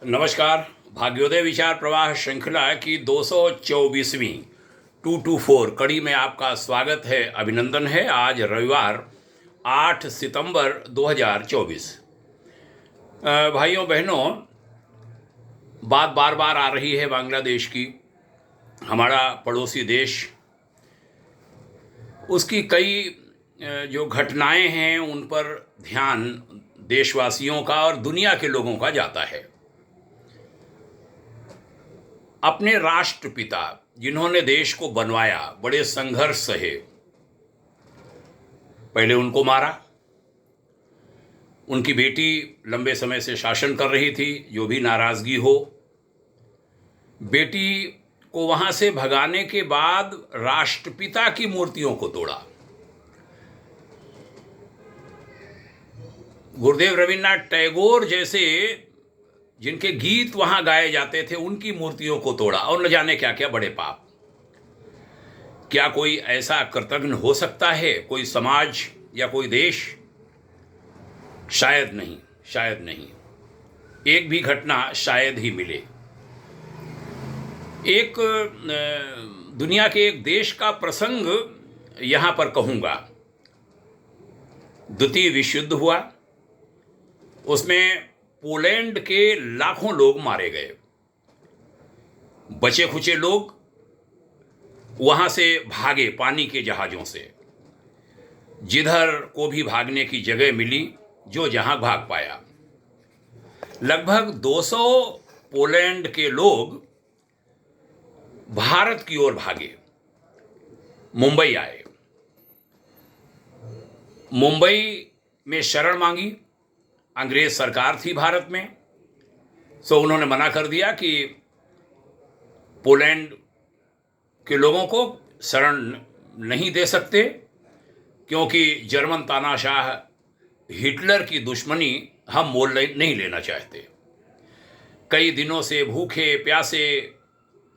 नमस्कार। भाग्योदय विचार प्रवाह श्रृंखला की 224वीं 224 कड़ी में आपका स्वागत है, अभिनंदन है। आज रविवार 8 सितंबर 2024। भाइयों बहनों, बात बार बार आ रही है बांग्लादेश की। हमारा पड़ोसी देश, उसकी कई जो घटनाएं हैं उन पर ध्यान देशवासियों का और दुनिया के लोगों का जाता है। अपने राष्ट्रपिता जिन्होंने देश को बनवाया, बड़े संघर्ष सहे, पहले उनको मारा। उनकी बेटी लंबे समय से शासन कर रही थी, जो भी नाराजगी हो। बेटी को वहां से भगाने के बाद राष्ट्रपिता की मूर्तियों को तोड़ा। गुरुदेव रविन्द्रनाथ टैगोर जैसे जिनके गीत वहां गाए जाते थे, उनकी मूर्तियों को तोड़ा, और न जाने क्या क्या बड़े पाप। क्या कोई ऐसा कृतघ्न हो सकता है, कोई समाज या कोई देश? शायद नहीं, शायद नहीं। एक भी घटना शायद ही मिले। एक दुनिया के एक देश का प्रसंग यहां पर कहूंगा। द्वितीय विश्व युद्ध हुआ, उसमें पोलैंड के लाखों लोग मारे गए। बचे खुचे लोग वहां से भागे पानी के जहाजों से। जिधर को भी भागने की जगह मिली, जो जहां भाग पाया। लगभग 200 पोलैंड के लोग भारत की ओर भागे, मुंबई आए। मुंबई में शरण मांगी। अंग्रेज सरकार थी भारत में, सो उन्होंने मना कर दिया कि पोलैंड के लोगों को शरण नहीं दे सकते, क्योंकि जर्मन तानाशाह हिटलर की दुश्मनी हम मोल नहीं लेना चाहते। कई दिनों से भूखे प्यासे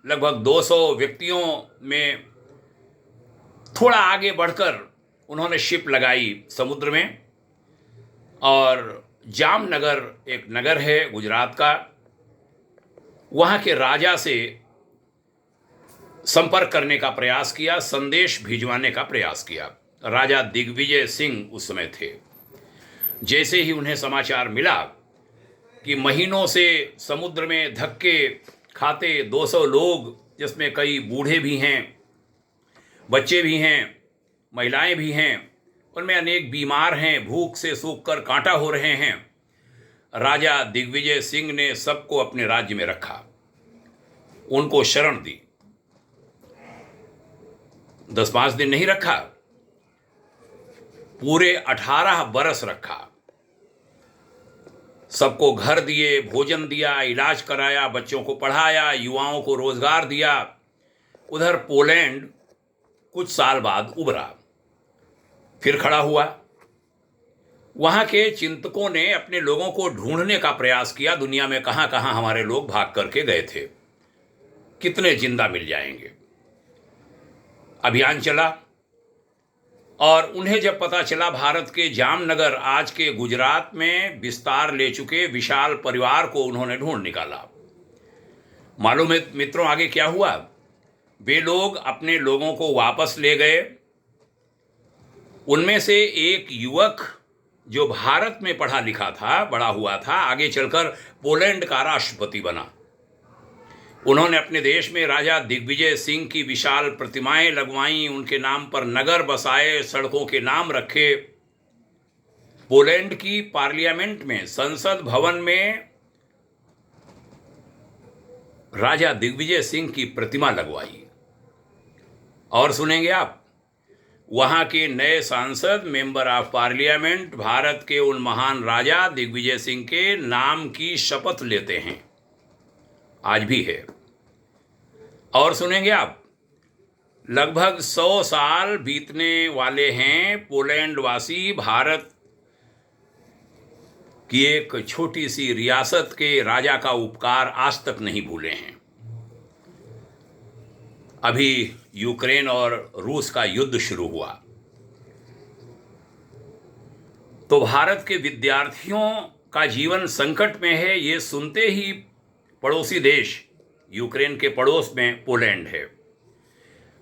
लगभग 200 व्यक्तियों में थोड़ा आगे बढ़कर उन्होंने शिप लगाई समुद्र में, और जामनगर एक नगर है गुजरात का, वहाँ के राजा से संपर्क करने का प्रयास किया, संदेश भिजवाने का प्रयास किया। राजा दिग्विजय सिंह उस समय थे। जैसे ही उन्हें समाचार मिला कि महीनों से समुद्र में धक्के खाते 200 लोग, जिसमें कई बूढ़े भी हैं, बच्चे भी हैं, महिलाएं भी हैं, उनमें अनेक बीमार हैं, भूख से सूख कर कांटा हो रहे हैं, राजा दिग्विजय सिंह ने सबको अपने राज्य में रखा, उनको शरण दी। 10-5 दिन नहीं रखा, पूरे 18 बरस रखा। सबको घर दिए, भोजन दिया, इलाज कराया, बच्चों को पढ़ाया, युवाओं को रोजगार दिया। उधर पोलैंड कुछ साल बाद उभरा, फिर खड़ा हुआ। वहां के चिंतकों ने अपने लोगों को ढूंढने का प्रयास किया, दुनिया में कहां कहां हमारे लोग भाग करके गए थे, कितने जिंदा मिल जाएंगे। अभियान चला, और उन्हें जब पता चला भारत के जामनगर, आज के गुजरात में विस्तार ले चुके विशाल परिवार को उन्होंने ढूंढ निकाला। मालूम है मित्रों आगे क्या हुआ? वे लोग अपने लोगों को वापस ले गए। उनमें से एक युवक जो भारत में पढ़ा लिखा था, बड़ा हुआ था, आगे चलकर पोलैंड का राष्ट्रपति बना। उन्होंने अपने देश में राजा दिग्विजय सिंह की विशाल प्रतिमाएं लगवाई, उनके नाम पर नगर बसाए, सड़कों के नाम रखे। पोलैंड की पार्लियामेंट में, संसद भवन में राजा दिग्विजय सिंह की प्रतिमा लगवाई। और सुनेंगे आप, वहां के नए सांसद, मेंबर ऑफ पार्लियामेंट, भारत के उन महान राजा दिग्विजय सिंह के नाम की शपथ लेते हैं, आज भी है। और सुनेंगे आप, लगभग 100 साल बीतने वाले हैं। पोलैंड वासी भारत की एक छोटी सी रियासत के राजा का उपकार आज तक नहीं भूले हैं। अभी यूक्रेन और रूस का युद्ध शुरू हुआ, तो भारत के विद्यार्थियों का जीवन संकट में है, ये सुनते ही पड़ोसी देश यूक्रेन के पड़ोस में पोलैंड है।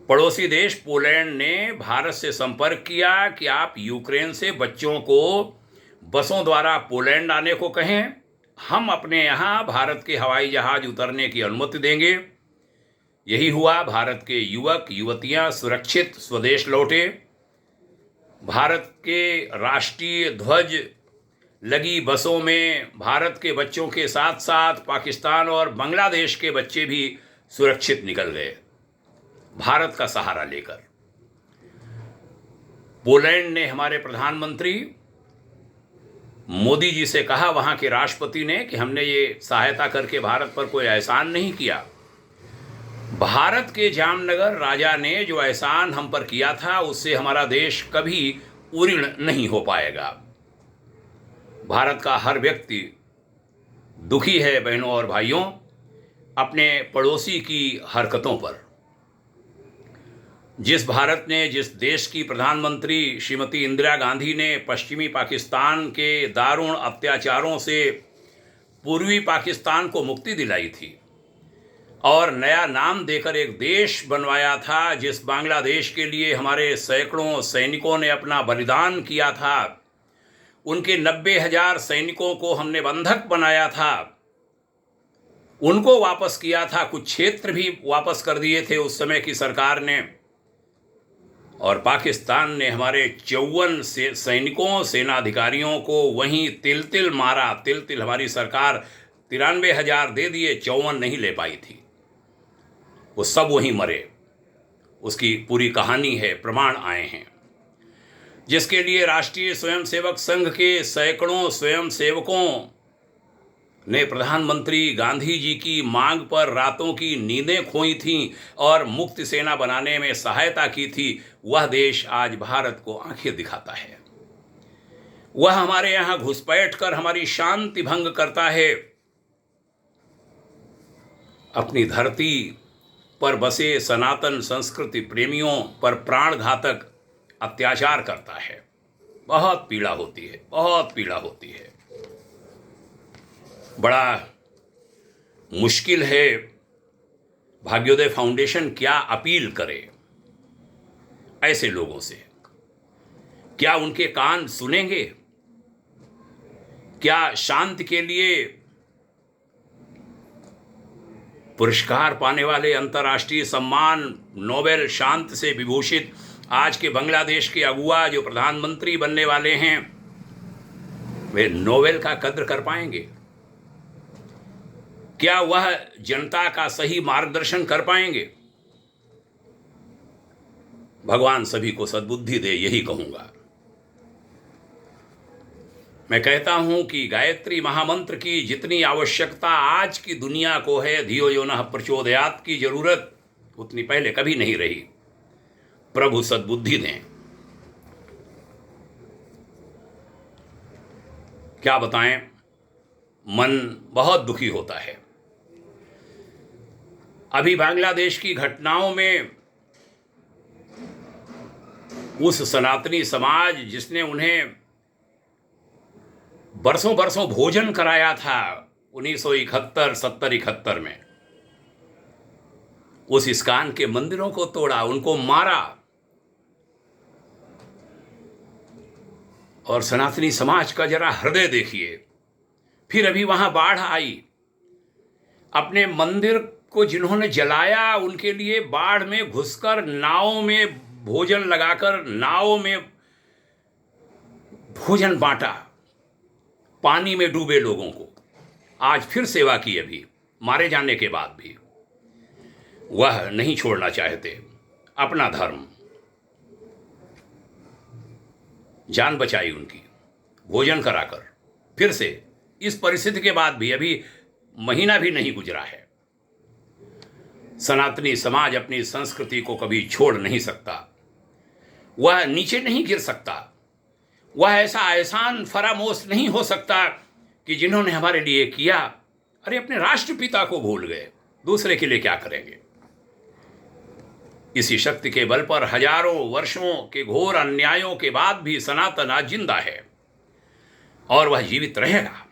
पड़ोसी देश पोलैंड ने भारत से संपर्क किया कि आप यूक्रेन से बच्चों को बसों द्वारा पोलैंड आने को कहें, हम अपने यहाँ भारत के हवाई जहाज उतरने की अनुमति देंगे। यही हुआ, भारत के युवक युवतियाँ सुरक्षित स्वदेश लौटे। भारत के राष्ट्रीय ध्वज लगी बसों में भारत के बच्चों के साथ साथ पाकिस्तान और बांग्लादेश के बच्चे भी सुरक्षित निकल गए, भारत का सहारा लेकर। पोलैंड ने हमारे प्रधानमंत्री मोदी जी से कहा, वहां के राष्ट्रपति ने, कि हमने ये सहायता करके भारत पर कोई एहसान नहीं किया। भारत के जामनगर राजा ने जो एहसान हम पर किया था उससे हमारा देश कभी उऋण नहीं हो पाएगा। भारत का हर व्यक्ति दुखी है बहनों और भाइयों अपने पड़ोसी की हरकतों पर। जिस भारत ने, जिस देश की प्रधानमंत्री श्रीमती इंदिरा गांधी ने पश्चिमी पाकिस्तान के दारुण अत्याचारों से पूर्वी पाकिस्तान को मुक्ति दिलाई थी और नया नाम देकर एक देश बनवाया था, जिस बांग्लादेश के लिए हमारे सैकड़ों सैनिकों ने अपना बलिदान किया था, उनके 90,000 सैनिकों को हमने बंधक बनाया था, उनको वापस किया था, कुछ क्षेत्र भी वापस कर दिए थे उस समय की सरकार ने। और पाकिस्तान ने हमारे 54 सैनिकों सेनाधिकारियों को वहीं तिल तिल मारा। तिल तिल हमारी सरकार 93,000 दे दिए, 54 नहीं ले पाई थी, वो सब वहीं मरे। उसकी पूरी कहानी है, प्रमाण आए हैं, जिसके लिए राष्ट्रीय स्वयंसेवक संघ के सैकड़ों स्वयंसेवकों ने प्रधानमंत्री गांधी जी की मांग पर रातों की नींदें खोई थीं और मुक्ति सेना बनाने में सहायता की थी। वह देश आज भारत को आंखें दिखाता है। वह हमारे यहाँ घुसपैठ कर हमारी शांति भंग करता है, अपनी धरती पर बसे सनातन संस्कृति प्रेमियों पर प्राणघातक अत्याचार करता है। बहुत पीड़ा होती है, बहुत पीड़ा होती है। बड़ा मुश्किल है भाग्योदय फाउंडेशन क्या अपील करे ऐसे लोगों से। क्या उनके कान सुनेंगे? क्या शांति के लिए पुरस्कार पाने वाले, अंतर्राष्ट्रीय सम्मान नोबेल शांति से विभूषित आज के बांग्लादेश के अगुआ जो प्रधानमंत्री बनने वाले हैं, वे नोबेल का कद्र कर पाएंगे? क्या वह जनता का सही मार्गदर्शन कर पाएंगे? भगवान सभी को सद्बुद्धि दे, यही कहूंगा। मैं कहता हूं कि गायत्री महामंत्र की जितनी आवश्यकता आज की दुनिया को है, धियो यो नः प्रचोदयात् की जरूरत उतनी पहले कभी नहीं रही। प्रभु सद्बुद्धि दें। क्या बताएं, मन बहुत दुखी होता है। अभी बांग्लादेश की घटनाओं में उस सनातनी समाज जिसने उन्हें बरसों बरसों भोजन कराया था 1971, 70, 71 में, उस इस्कान के मंदिरों को तोड़ा, उनको मारा। और सनातनी समाज का जरा हृदय देखिए। फिर अभी वहां बाढ़ आई, अपने मंदिर को जिन्होंने जलाया उनके लिए बाढ़ में घुसकर नाव में भोजन लगाकर नाव में भोजन बांटा, पानी में डूबे लोगों को। आज फिर सेवा की, अभी मारे जाने के बाद भी वह नहीं छोड़ना चाहते अपना धर्म। जान बचाई उनकी भोजन कराकर। फिर से इस परिस्थिति के बाद भी अभी महीना भी नहीं गुजरा है। सनातनी समाज अपनी संस्कृति को कभी छोड़ नहीं सकता, वह नीचे नहीं गिर सकता, वह ऐसा एहसान फरामोश नहीं हो सकता कि जिन्होंने हमारे लिए किया, अरे अपने राष्ट्रपिता को भूल गए, दूसरे के लिए क्या करेंगे। इसी शक्ति के बल पर हजारों वर्षों के घोर अन्यायों के बाद भी सनातन आज जिंदा है और वह जीवित रहेगा।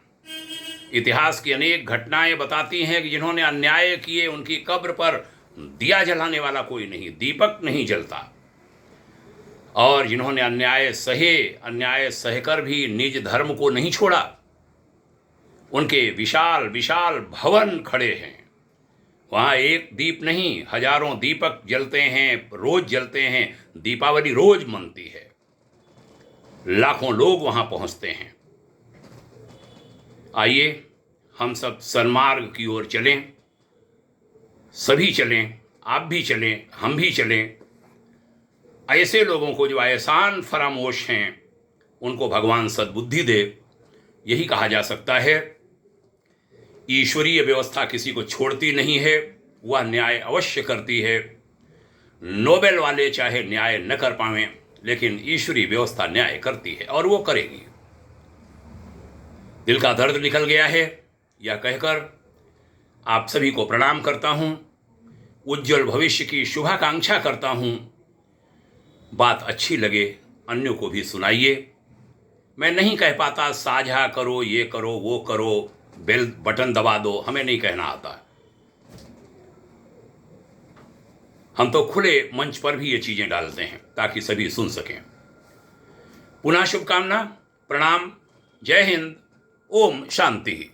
इतिहास की अनेक घटनाएं बताती हैं कि जिन्होंने अन्याय किए उनकी कब्र पर दिया जलाने वाला कोई नहीं, दीपक नहीं जलता। और जिन्होंने अन्याय सहकर भी निज धर्म को नहीं छोड़ा, उनके विशाल विशाल भवन खड़े हैं। वहाँ एक दीप नहीं, हजारों दीपक जलते हैं, रोज जलते हैं। दीपावली रोज मनती है, लाखों लोग वहाँ पहुँचते हैं। आइए हम सब सन्मार्ग की ओर चलें, सभी चलें, आप भी चलें, हम भी चलें। ऐसे लोगों को जो एहसान फरामोश हैं, उनको भगवान सद्बुद्धि दे। यही कहा जा सकता है। ईश्वरीय व्यवस्था किसी को छोड़ती नहीं है, वह न्याय अवश्य करती है। नोबेल वाले चाहे न्याय न कर पावें, लेकिन ईश्वरीय व्यवस्था न्याय करती है और वो करेगी। दिल का दर्द निकल गया है, यह कहकर आप सभी को प्रणाम करता हूँ। उज्जवल भविष्य की शुभाकांक्षा करता हूँ। बात अच्छी लगे अन्यों को भी सुनाइए। मैं नहीं कह पाता साझा करो, ये करो, वो करो, बेल बटन दबा दो, हमें नहीं कहना आता। हम तो खुले मंच पर भी ये चीज़ें डालते हैं ताकि सभी सुन सकें। पुनः शुभकामना, प्रणाम, जय हिंद, ओम शांति।